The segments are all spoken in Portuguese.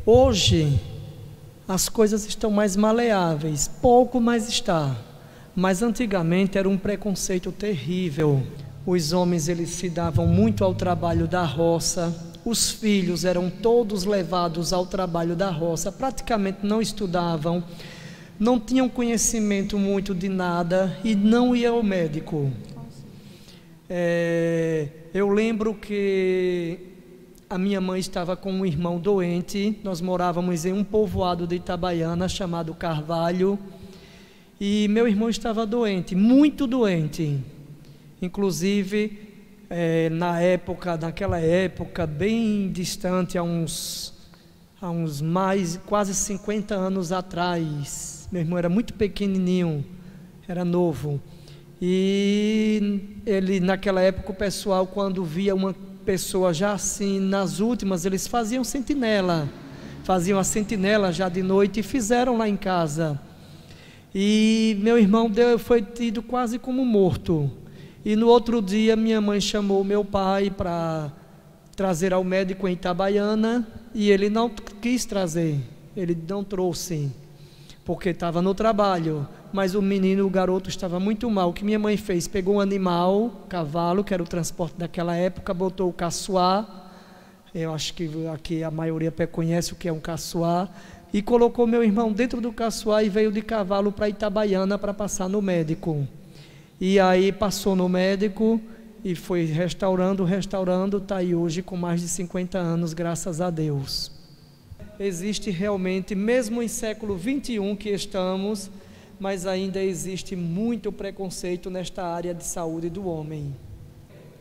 Hoje as coisas estão mais maleáveis, pouco mais está, mas antigamente era um preconceito terrível. Os homens, eles se davam muito ao trabalho da roça, os filhos eram todos levados ao trabalho da roça, praticamente não estudavam, não tinham conhecimento muito de nada e não iam ao médico. Eu lembro que a minha mãe estava com um irmão doente. Nós morávamos em um povoado de Itabaiana chamado Carvalho, e meu irmão estava doente, muito doente. Inclusive, naquela época, bem distante, há uns quase 50 anos atrás, meu irmão era muito pequenininho, era novo. E ele, naquela época, o pessoal, quando via uma pessoa já assim, nas últimas, eles faziam a sentinela já de noite, e fizeram lá em casa. E meu irmão foi tido quase como morto. E no outro dia, minha mãe chamou meu pai para trazer ao médico em Itabaiana, e ele não quis trazer, ele não trouxe, porque estava no trabalho. Mas o garoto estava muito mal. O que minha mãe fez? Pegou um animal, cavalo, que era o transporte daquela época, botou o caçoar, eu acho que aqui a maioria conhece o que é um caçoar, e colocou meu irmão dentro do caçoar e veio de cavalo para Itabaiana para passar no médico. E aí passou no médico e foi restaurando, está aí hoje com mais de 50 anos, graças a Deus. Existe realmente, mesmo em século 21 que estamos, mas ainda existe muito preconceito nesta área de saúde do homem.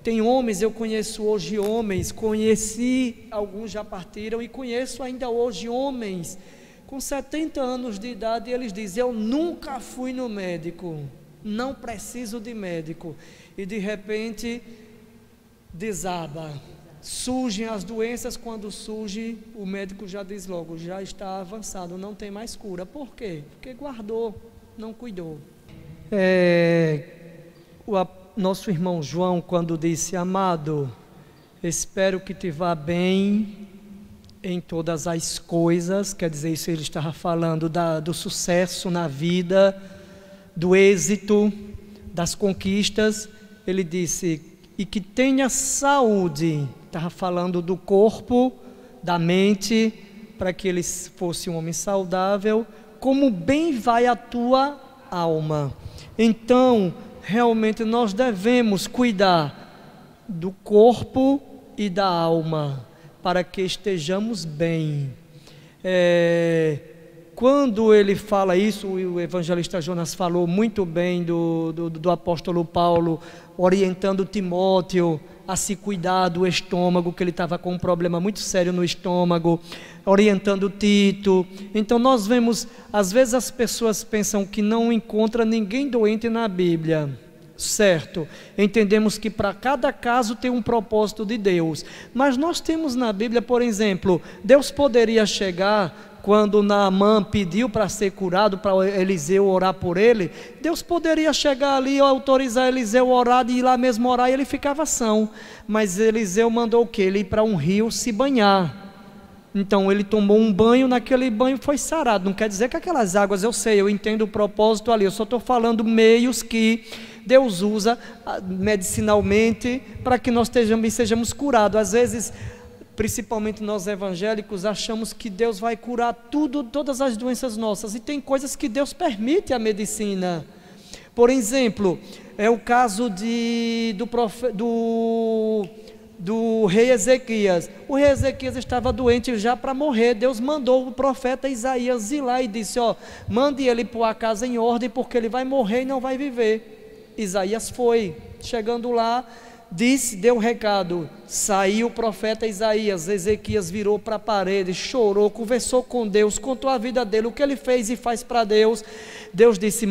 Tem homens, eu conheço hoje homens, conheci, alguns já partiram, e conheço ainda hoje homens com 70 anos de idade, e eles dizem: eu nunca fui no médico, não preciso de médico. E de repente desaba, surgem as doenças. Quando surge, o médico já diz logo: já está avançado, não tem mais cura. Por quê? Porque guardou, não cuidou. Nosso irmão João, quando disse: amado, espero que te vá bem em todas as coisas, quer dizer, isso ele estava falando do sucesso na vida, do êxito, das conquistas. Ele disse: e que tenha saúde, estava falando do corpo, da mente, para que ele fosse um homem saudável, como bem vai a tua alma. Então, realmente nós devemos cuidar do corpo e da alma, para que estejamos bem. Quando ele fala isso, o evangelista Jonas falou muito bem do apóstolo Paulo, orientando Timóteo a se cuidar do estômago, que ele estava com um problema muito sério no estômago, orientando Tito. Então nós vemos, às vezes as pessoas pensam que não encontra ninguém doente na Bíblia, certo? Entendemos que para cada caso tem um propósito de Deus, mas nós temos na Bíblia, por exemplo, Deus poderia chegar, quando Naamã pediu para ser curado, para Eliseu orar por ele, Deus poderia chegar ali e autorizar Eliseu a orar, e ir lá mesmo orar, e ele ficava são. Mas Eliseu mandou o quê? Ele ir para um rio se banhar. Então ele tomou um banho, naquele banho foi sarado. Não quer dizer que aquelas águas, eu entendo o propósito ali, eu só estou falando meios que Deus usa medicinalmente para que nós sejamos curados. Às vezes, principalmente nós evangélicos, achamos que Deus vai curar todas as doenças nossas, e tem coisas que Deus permite a medicina. Por exemplo, é o caso do rei Ezequias. O rei Ezequias estava doente já para morrer. Deus mandou o profeta Isaías ir lá e disse: mande ele pôr a casa em ordem, porque ele vai morrer e não vai viver. Isaías foi, chegando lá, deu um recado, saiu o profeta Isaías. Ezequias virou para a parede, chorou, conversou com Deus, contou a vida dele, o que ele fez e faz para Deus. Deus disse: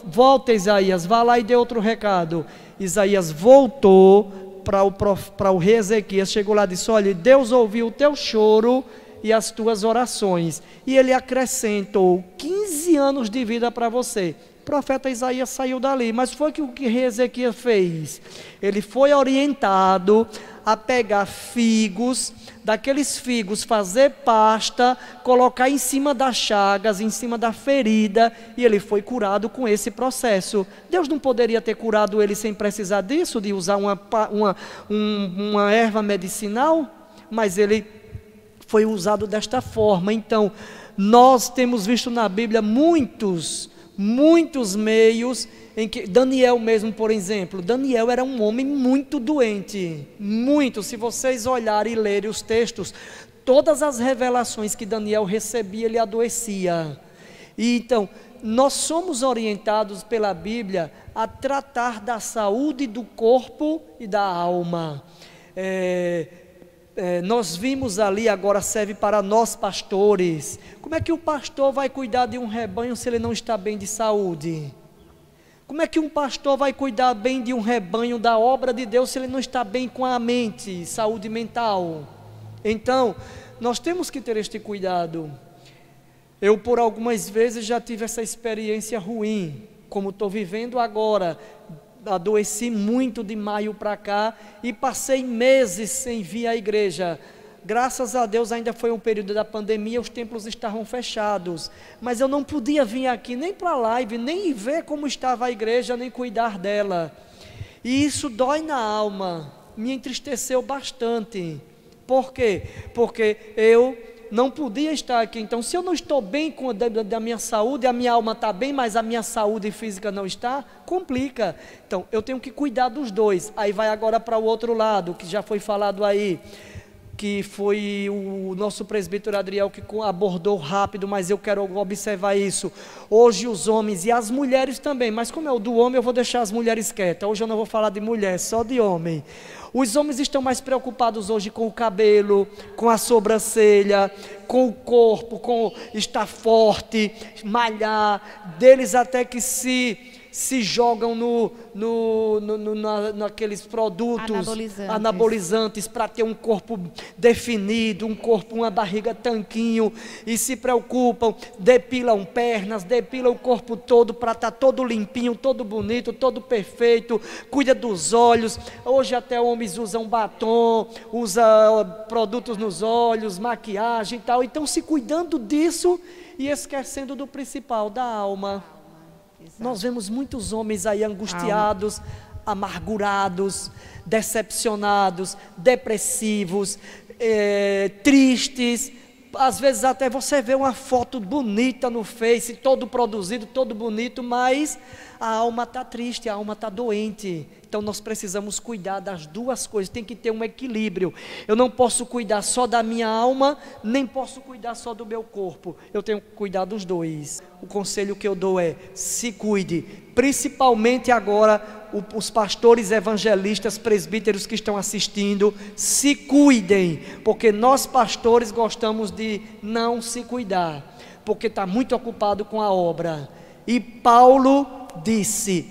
volta Isaías, vá lá e dê outro recado. Isaías voltou para o rei Ezequias, chegou lá e disse: olha, Deus ouviu o teu choro e as tuas orações, e ele acrescentou 15 anos de vida para você. O profeta Isaías saiu dali, mas foi o que o rei Ezequias fez? Ele foi orientado a pegar figos, daqueles figos fazer pasta, colocar em cima das chagas, em cima da ferida, e ele foi curado com esse processo. Deus não poderia ter curado ele sem precisar disso, de usar uma erva medicinal, mas ele foi usado desta forma. Então, nós temos visto na Bíblia muitos meios em que Daniel mesmo, por exemplo, Daniel era um homem muito doente, muito. Se vocês olharem e lerem os textos, todas as revelações que Daniel recebia, ele adoecia. E então, nós somos orientados pela Bíblia a tratar da saúde do corpo e da alma. Nós vimos ali, agora serve para nós pastores. Como é que o pastor vai cuidar de um rebanho se ele não está bem de saúde? Como é que um pastor vai cuidar bem de um rebanho da obra de Deus se ele não está bem com a mente, saúde mental? Então, nós temos que ter este cuidado. Eu por algumas vezes já tive essa experiência ruim, como estou vivendo agora. Adoeci muito de maio para cá e passei meses sem vir à igreja. Graças a Deus ainda foi um período da pandemia, os templos estavam fechados, mas eu não podia vir aqui nem para a live, nem ver como estava a igreja, nem cuidar dela, e isso dói na alma, me entristeceu bastante. Por quê? Porque eu não podia estar aqui. Então, se eu não estou bem com da minha saúde, a minha alma está bem, mas a minha saúde física não está, complica. Então, eu tenho que cuidar dos dois. Aí vai agora para o outro lado, que já foi falado aí, que foi o nosso presbítero Adriel que abordou rápido, mas eu quero observar isso. Hoje os homens e as mulheres também, mas como é o do homem, eu vou deixar as mulheres quietas. Hoje eu não vou falar de mulher, só de homem. Os homens estão mais preocupados hoje com o cabelo, com a sobrancelha, com o corpo, com estar forte, malhar, deles até que se jogam naqueles produtos anabolizantes para ter um corpo definido, um corpo, uma barriga tanquinho, e se preocupam, depilam pernas, depilam o corpo todo para estar todo limpinho, todo bonito, todo perfeito, cuida dos olhos. Hoje até homens usam batom, usam produtos nos olhos, maquiagem e tal, então se cuidando disso e esquecendo do principal, da alma. Exato. Nós vemos muitos homens aí angustiados, amargurados, decepcionados, depressivos, tristes. Às vezes até você vê uma foto bonita no Face, todo produzido, todo bonito, mas a alma está triste, a alma está doente. Então nós precisamos cuidar das duas coisas, tem que ter um equilíbrio. Eu não posso cuidar só da minha alma, nem posso cuidar só do meu corpo. Eu tenho que cuidar dos dois. O conselho que eu dou é: se cuide, principalmente agora os pastores, evangelistas, presbíteros que estão assistindo, se cuidem, porque nós pastores gostamos de não se cuidar, porque está muito ocupado com a obra. E Paulo disse: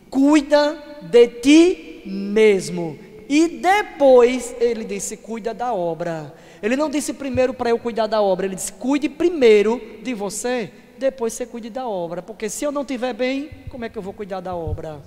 cuida de ti mesmo. E depois ele disse: cuida da obra. Ele não disse primeiro para eu cuidar da obra, ele disse: cuide primeiro de você, depois você cuide da obra, porque se eu não estiver bem, como é que eu vou cuidar da obra?